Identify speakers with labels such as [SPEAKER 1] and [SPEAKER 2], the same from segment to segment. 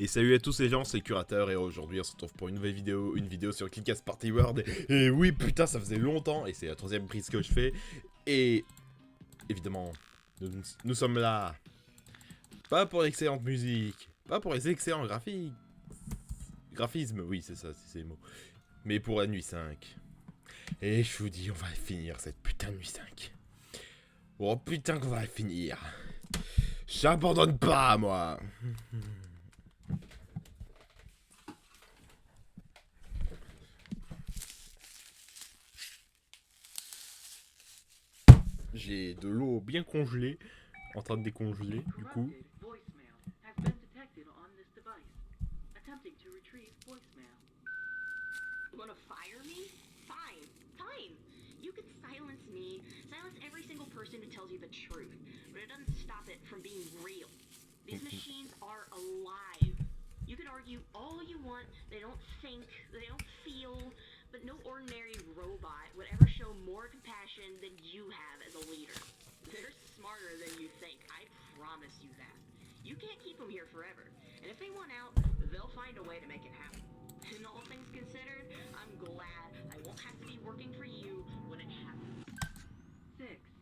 [SPEAKER 1] Et salut à tous les gens, c'est le Curateur et aujourd'hui on se retrouve pour une nouvelle vidéo, sur Kick-Ass Party World. Et oui putain ça faisait longtemps et c'est la troisième prise que je fais. Et évidemment, nous sommes là. Pas pour l'excellente musique, pas pour les excellents graphismes, oui c'est ça, c'est les mots. Mais pour la nuit 5. Et je vous dis on va finir cette putain de nuit 5. Oh putain qu'on va la finir. J'abandonne pas moi. J'ai de l'eau bien congelée, en train de décongeler, du coup.
[SPEAKER 2] Wanna fire me? Fine, fine. You can silence me, silence every single person who tells you the truth, but it doesn't stop it from being real. These machines are alive. You can argue all you want, they don't think, they don't feel, but no ordinary robot would ever show more compassion than you have as a leader. They're smarter than you think, I promise you that. You can't keep them here forever, and if they want out, they'll find a way to make it happen. And all things considered, I'm glad I won't have to be working for you when it happens.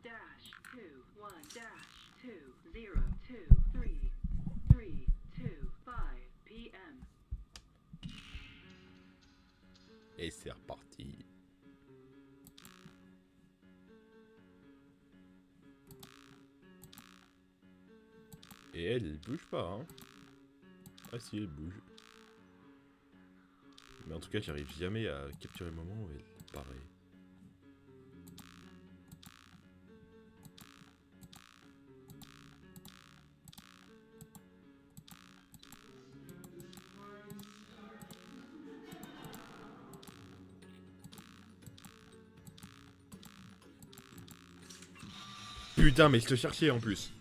[SPEAKER 3] 6-2-1-2-2-3-3-2-5 p.m.
[SPEAKER 1] Et c'est reparti. Et elle bouge pas, hein. Ah si, elle bouge. Mais en tout cas, j'arrive jamais à capturer le moment où elle paraît. Putain, mais je te cherchais en plus.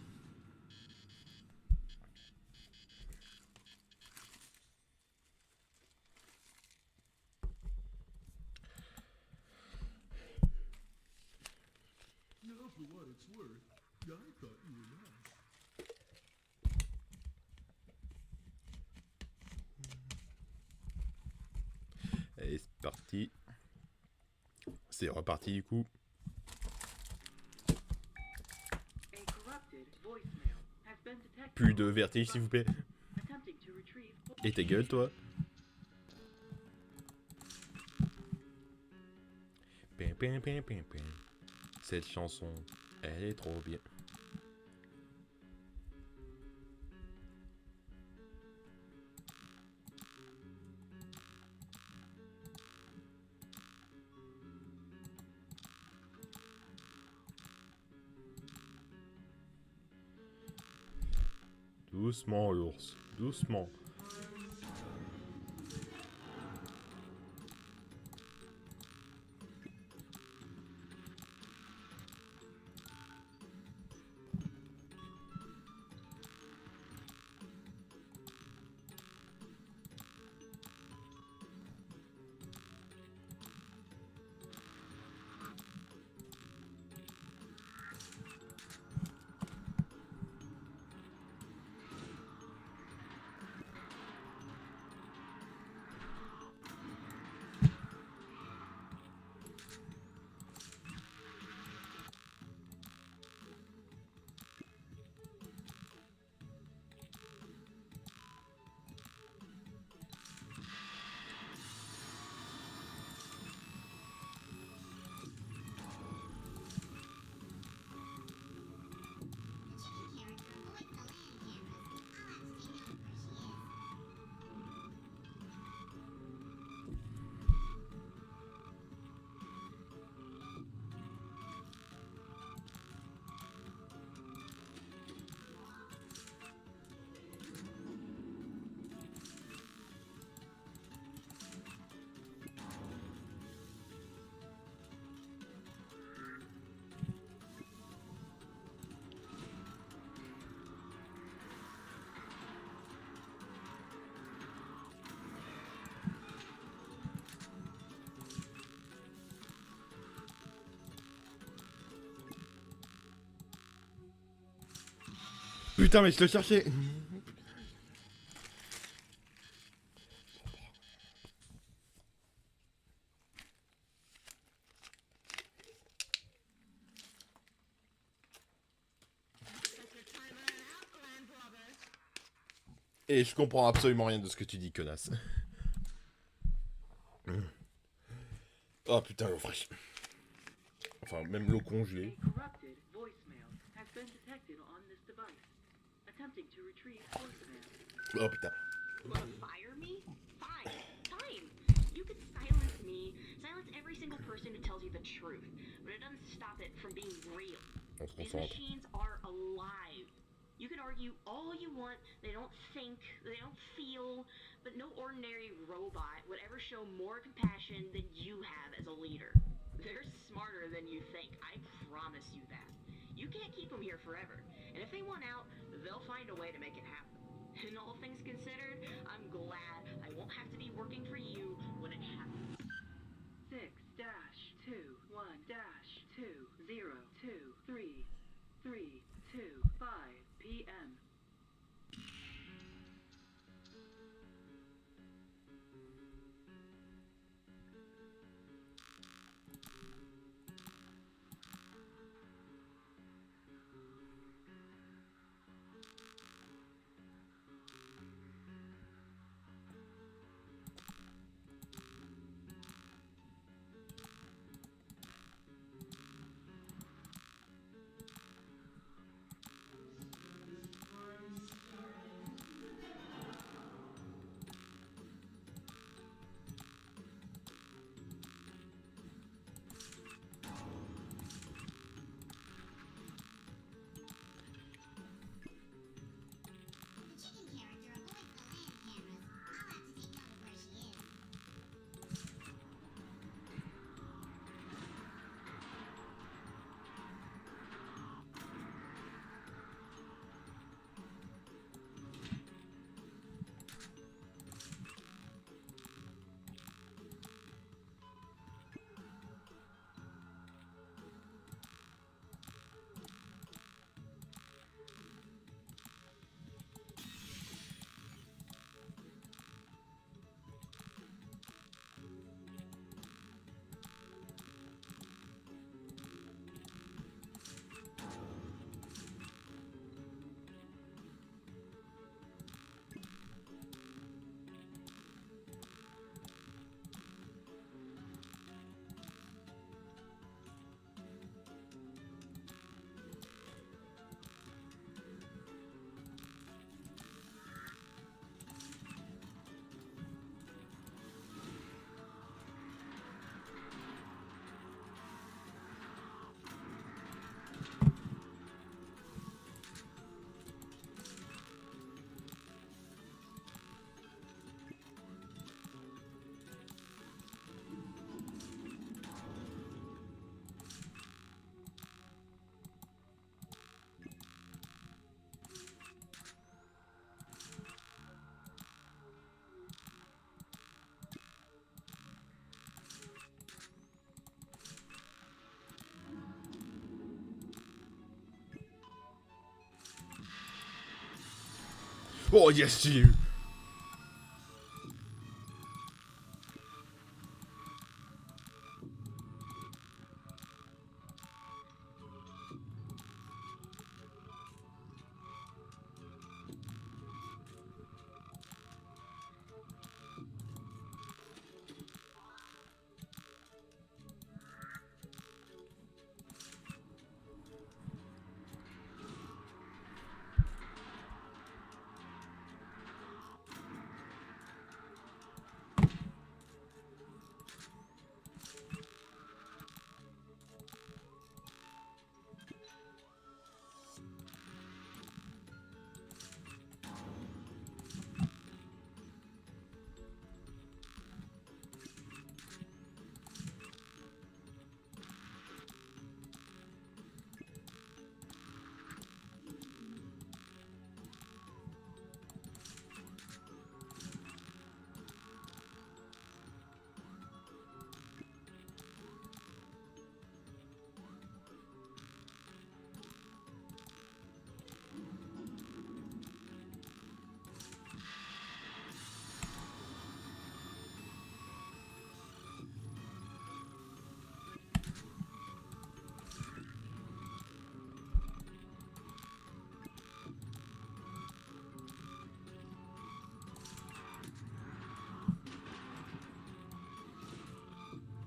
[SPEAKER 1] Allez, c'est parti. C'est reparti du coup. Plus de vertige s'il vous plaît. Et ta gueule toi. Pim, pim, pim, pim, pim. Cette chanson, elle est trop bien. Doucement l'ours, doucement. Putain mais je le cherchais. Et je comprends absolument rien de ce que tu dis, connasse. Oh putain, l'eau fraîche. Enfin, même l'eau congelée.
[SPEAKER 3] A corrupted voicemail has been detected on this device. Attempting to retrieve voicemail.
[SPEAKER 1] Oh putain.
[SPEAKER 2] You wanna fire me? Fine. Fine. You could silence me, silence every single person who tells you the truth, but it doesn't stop it from being real.
[SPEAKER 1] On se
[SPEAKER 2] These
[SPEAKER 1] concentre.
[SPEAKER 2] machines are alive. You can argue all you want, they don't think, they don't feel, but no ordinary robot would ever show more compassion than you have as a leader. They're smarter than you think, I promise you that. You can't keep them here forever, and if they want out, they'll find a way to make it happen. And all things considered, I'm glad I won't have to be working for you when it happens.
[SPEAKER 3] 6-2-1-2-0-2-3-3-2-5 p.m.
[SPEAKER 4] The chicken character avoids the land cameras. I'll have to take note of where she is.
[SPEAKER 1] Oh yes, j'ai eu.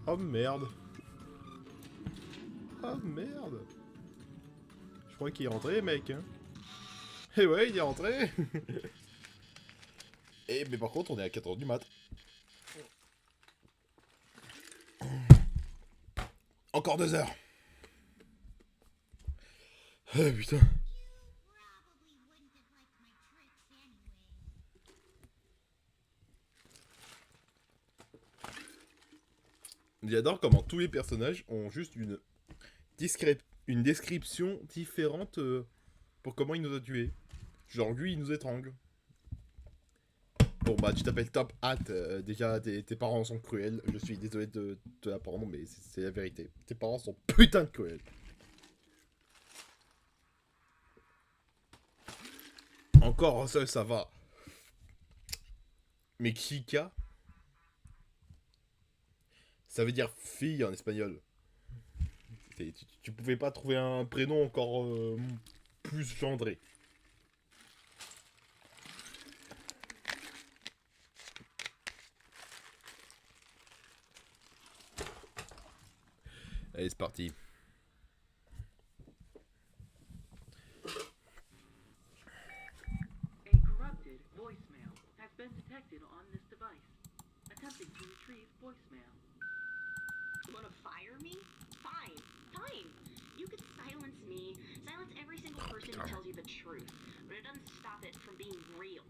[SPEAKER 1] Oh merde. Oh merde. Je crois qu'il est rentré, mec. Hein. Eh ouais, il est rentré. Et mais par contre, on est à 4h du mat. Encore 2 heures. Ah putain.
[SPEAKER 4] Probably wouldn't have liked my tricks anyway.
[SPEAKER 1] J'adore comment tous les personnages ont juste une description différente pour comment il nous a tués. Genre lui, il nous étrangle. Bon bah tu t'appelles Top Hat, déjà tes parents sont cruels, je suis désolé de te l'apprendre mais c'est la vérité. Tes parents sont putain de cruels. Encore ça va. Mais Chica, ça veut dire fille en espagnol. Tu pouvais pas trouver un prénom encore plus gendré. Allez, c'est parti.
[SPEAKER 3] A corrupted voicemail has been detected on this device. Attempting to retrieve voicemail.
[SPEAKER 2] You wanna fire me? Fine, fine. You could silence me, silence every single person who tells you the truth, but it doesn't stop it from being real.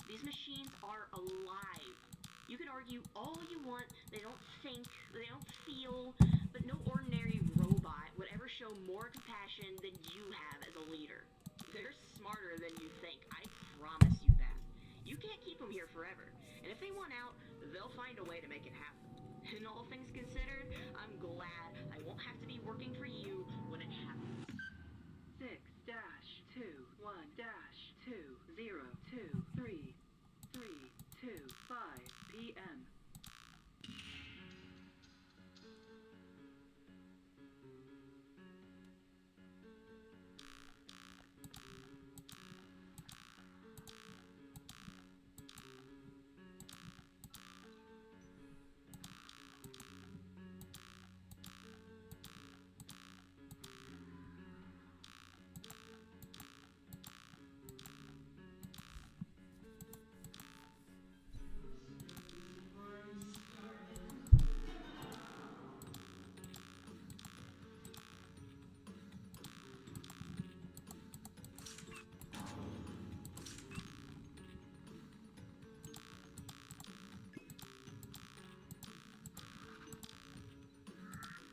[SPEAKER 2] These machines are alive. You can argue all you want, they don't think, they don't feel, but no ordinary robot would ever show more compassion than you have as a leader. They're smarter than you think, I promise you that. You can't keep them here forever, and if they want out, they'll find a way to make it happen. And all things considered, I'm glad I won't have to be working for you when it happens.
[SPEAKER 3] 6-21-2023325 p.m.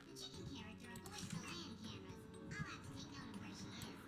[SPEAKER 4] The chicken character avoids the land cameras. I'll have to take note of where she is.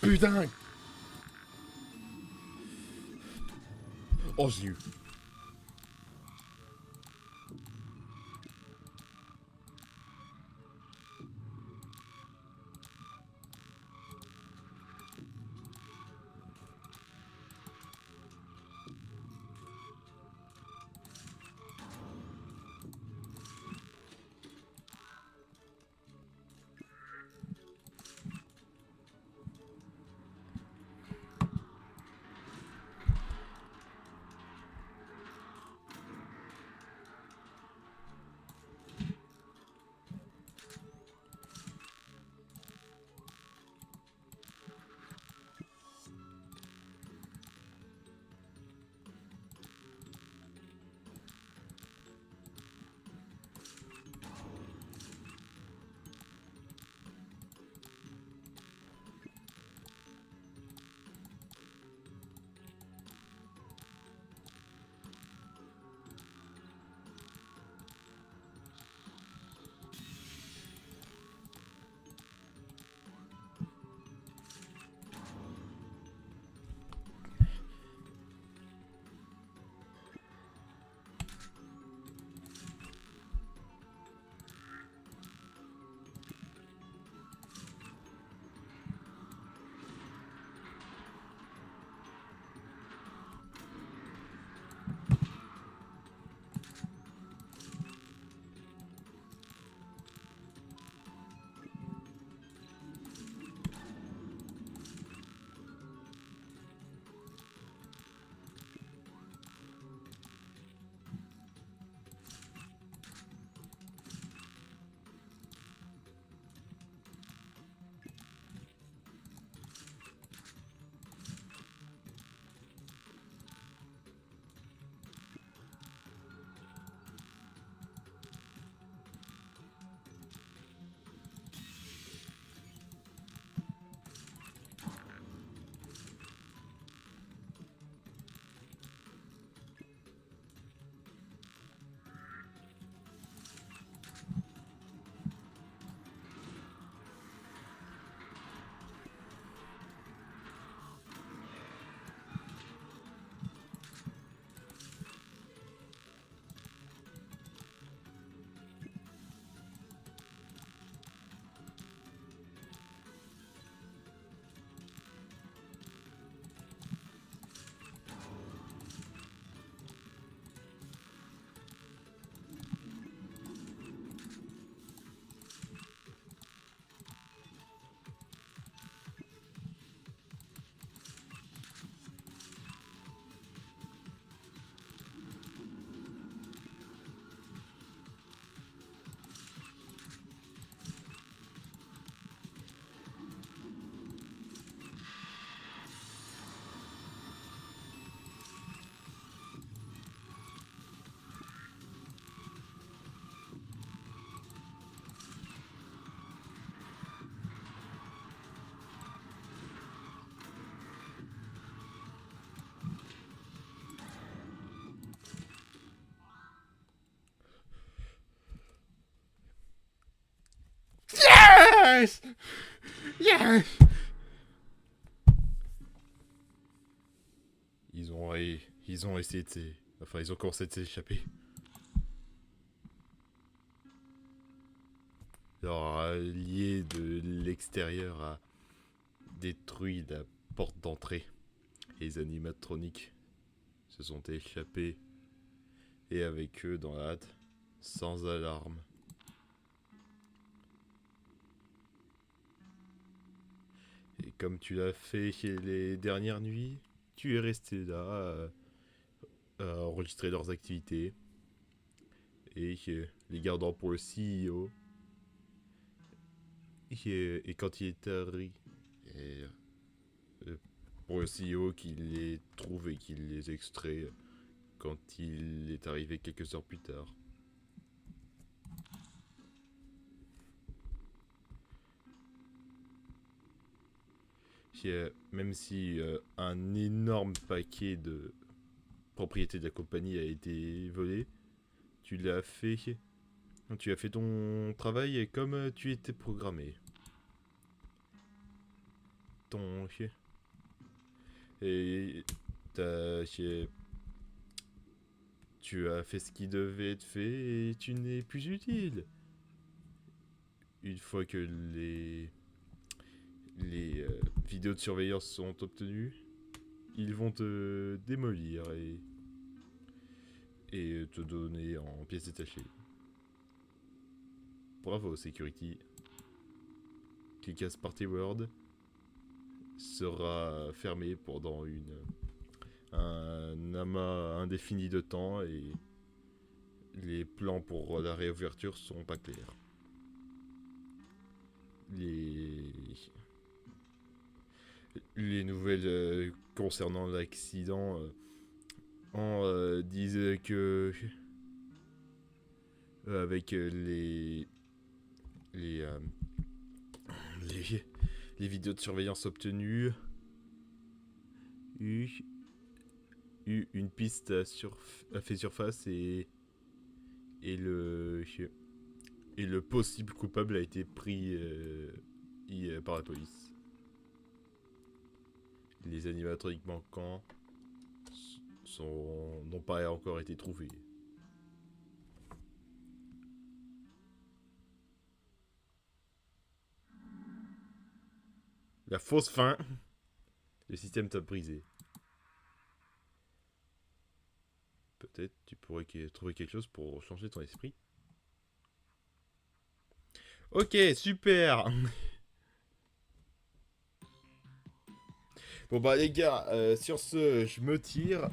[SPEAKER 1] Putain. Oh j'ai eu. Yes! Yes! Ils ont essayé de enfin, ils ont commencé de s'échapper. Leur allié de l'extérieur a détruit la porte d'entrée. Les animatroniques se sont échappés. Et avec eux dans la hâte, sans alarme. Et comme tu l'as fait les dernières nuits, tu es resté là à enregistrer leurs activités. Et les gardant pour le CEO. Et quand il est arrivé, pour le CEO qui les trouve et qui les extrait quand il est arrivé quelques heures plus tard. Même si un énorme paquet de propriétés de la compagnie a été volé, tu l'as fait. Tu as fait ton travail comme tu étais programmé. Et tu as fait ce qui devait être fait et tu n'es plus utile. Une fois que les vidéos de surveillance sont obtenues, ils vont te démolir et te donner en pièces détachées. Bravo, Security. Kick-Ass Party World sera fermé pendant un amas indéfini de temps et les plans pour la réouverture sont pas clairs. Les nouvelles concernant l'accident disent que avec les vidéos de surveillance obtenues, une piste a fait surface et le possible coupable a été pris par la police. Les animatroniques manquants n'ont pas encore été trouvés. La fausse fin. Le système t'a brisé. Peut-être tu pourrais trouver quelque chose pour changer ton esprit. Ok, super. Bon bah les gars, sur ce, je me tire.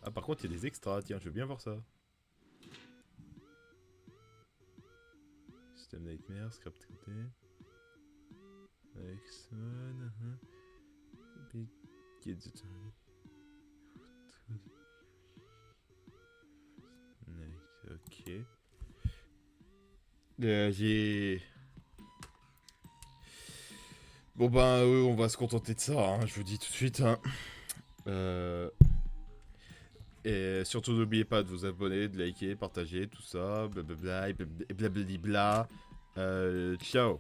[SPEAKER 1] Ah par contre, il y a des extras, tiens, je veux bien voir ça. System Nightmare, Scrap de côté. X-Men, ok. J'ai... Bon ben, on va se contenter de ça, hein, je vous dis tout de suite. Hein. Et surtout n'oubliez pas de vous abonner, de liker, partager, tout ça, blablabla, et blablabla. Ciao.